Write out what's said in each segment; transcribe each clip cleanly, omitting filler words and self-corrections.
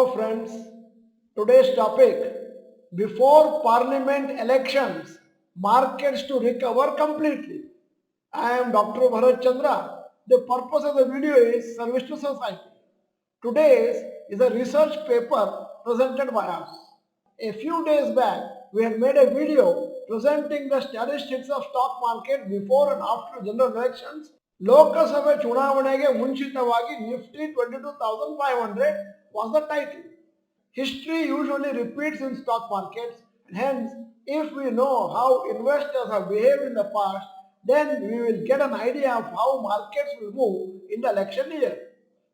Hello friends, today's topic, before parliament elections, markets to recover completely. I am Dr. Bharath. The purpose of the video is service to society. Today's is a research paper presented by us. A few days back, we had made a video presenting the statistics of stock market before and after general elections. ಲೋಕಸಭೆ ಚುನಾವಣೆಗೆ ಮುಂಚಿತವಾಗಿ Nifty 22,500 was the title. History usually repeats in stock markets, and hence, if we know how investors have behaved in the past, then we will get an idea of how markets will move in the election year.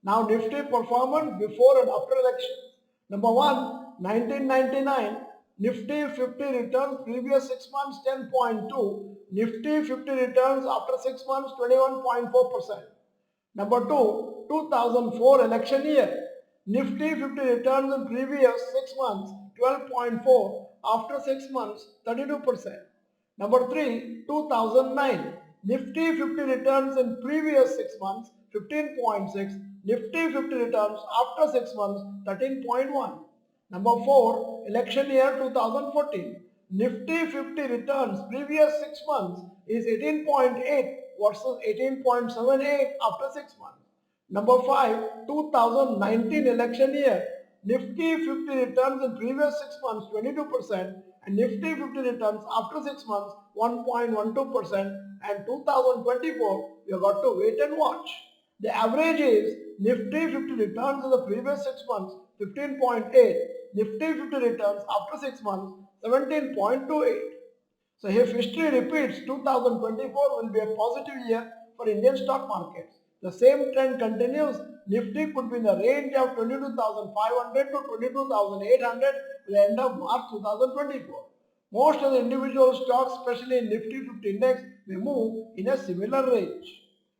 Now, Nifty performance before and after elections. Number 1, 1999, Nifty 50 returns previous 6 months 10.2, Nifty 50 returns after 6 months 21.4%. Number 2, 2004 election year, Nifty 50 returns in previous 6 months 12.4, after 6 months 32%. Number 3, 2009, Nifty 50 returns in previous 6 months 15.6, Nifty 50 returns after 6 months 13.1. Number 4, election year 2014, Nifty 50 returns previous 6 months is 18.8 versus 18.78 after 6 months. Number 5, 2019 election year, Nifty 50 returns in previous 6 months 22% and Nifty 50 returns after 6 months 1.12%, and 2024 we have got to wait and watch. The average is Nifty 50 returns in the previous 6 months 15.8, Nifty 50 returns after 6 months 17.28. So if history repeats, 2024 will be a positive year for Indian stock markets. The same trend continues. Nifty could be in the range of 22,500 to 22,800 at the end of March 2024. Most of the individual stocks, especially in Nifty 50 index, may move in a similar range.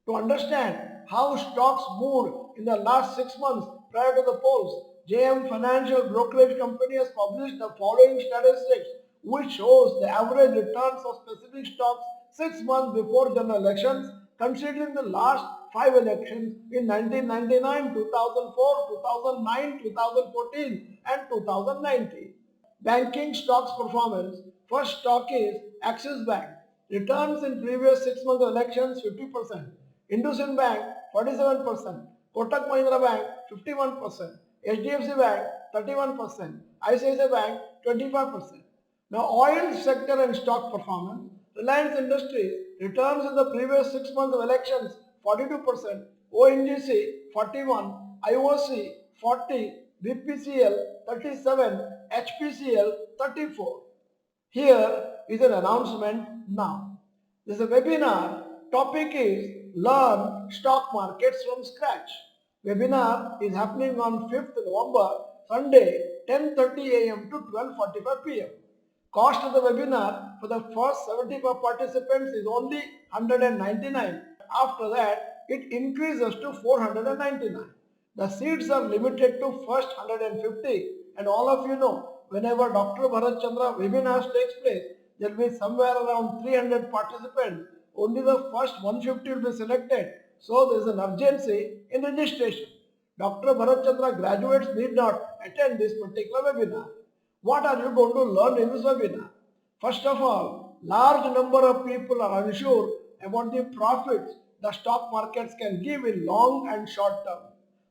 To understand how stocks moved in the last 6 months prior to the polls, JM Financial Brokerage Company has published the following statistics, which shows the average returns of specific stocks 6 months before general elections, considering the last 5 elections in 1999, 2004, 2009, 2014 and 2019. Banking stocks performance. First stock is Axis Bank. Returns in previous 6 months of elections 50%. IndusInd Bank 47%. Kotak Mahindra Bank 51%. HDFC Bank 31%. ICICI Bank 25%. Now oil sector and stock performance. Reliance Industries returns in the previous 6 months of elections 42%, ONGC 41, IOC 40, BPCL 37, HPCL 34. Here is an announcement now. This is a webinar. Topic is Learn Stock Markets from Scratch. Webinar is happening on 5th November, Sunday, 10:30 a.m. to 12:45 p.m. Cost of the webinar for the first 75 participants is only 199. After that, it increases to 499. The seats are limited to first 150, and all of you know, whenever Dr. Bharath webinars takes place, there will be somewhere around 300 participants. Only the first 150 will be selected. So there is an urgency in registration. Dr. Bharath graduates need not attend this particular webinar. What are you going to learn in this webinar? First of all, large number of people are unsure about the profits the stock markets can give in long and short term.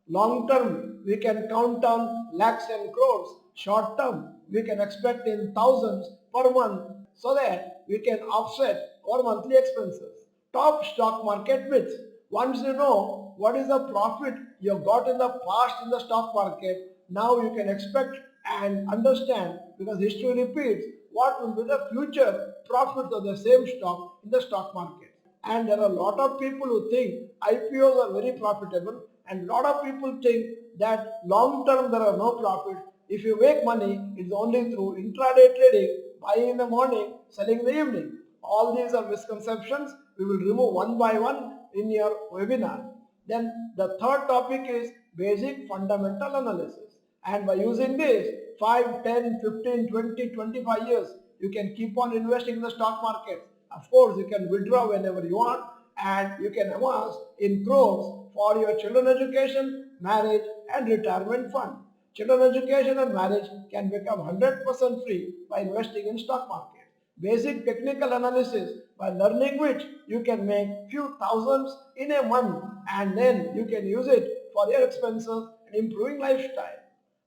Long term, we can count on lakhs and crores. Short term, we can expect in thousands per month, so that we can offset our monthly expenses. Top stock market myths. Once you know what is the profit you got in the past in the stock market, now you can expect and understand, because history repeats, what will be the future profits of the same stock in the stock market. And there are a lot of people who think IPOs are very profitable, and a lot of people think that long term there are no profits. If you make money, it's only through intraday trading, buying in the morning, selling in the evening. All these are misconceptions. We will remove one by one in your webinar. Then the third topic is basic fundamental analysis. And by using this, 5, 10, 15, 20, 25 years, you can keep on investing in the stock market. Of course, you can withdraw whenever you want, and you can amass in crores for your children's education, marriage and retirement fund. Children education and marriage can become 100% free by investing in stock market. Basic technical analysis by learning which you can make few thousands in a month and then you can use it for your expenses and improving lifestyle.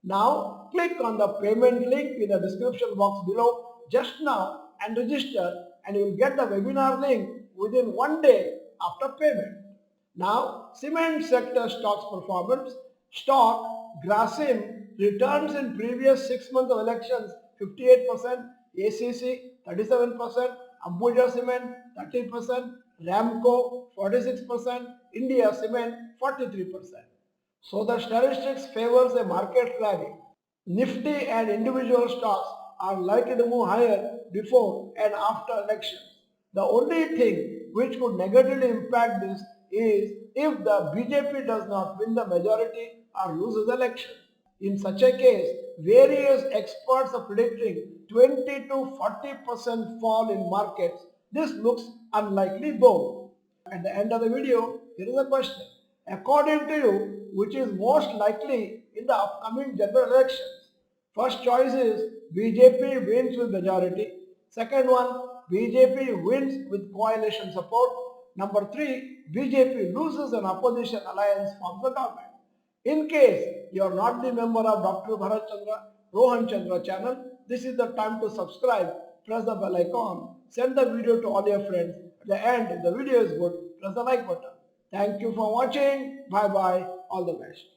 Now click on the payment link in the description box below just now and register and you will get the webinar link within 1 day after payment. Now, cement sector stocks performance. Stock Grasim returns in previous 6 months of elections 58%, ACC 37%, Ambuja Cement 30%, Ramco 46%, India Cement 43%. So the statistics favors a market rally. Nifty and individual stocks are likely to move higher before and after elections. The only thing which could negatively impact this is if the BJP does not win the majority or loses the election. In such a case, various experts are predicting 20 to 40% fall in markets. This looks unlikely though. At the end of the video, here is a question. According to you, which is most likely in the upcoming general elections? First choice is BJP wins with majority. Second one, BJP wins with coalition support. Number 3, BJP loses an opposition alliance forms the government. In case you are not the member of Dr. Bharath Chandra, Rohan Chandra channel, this is the time to subscribe, press the bell icon, send the video to all your friends. At the end, if the video is good, press the like button. Thank you for watching. Bye bye. All the best.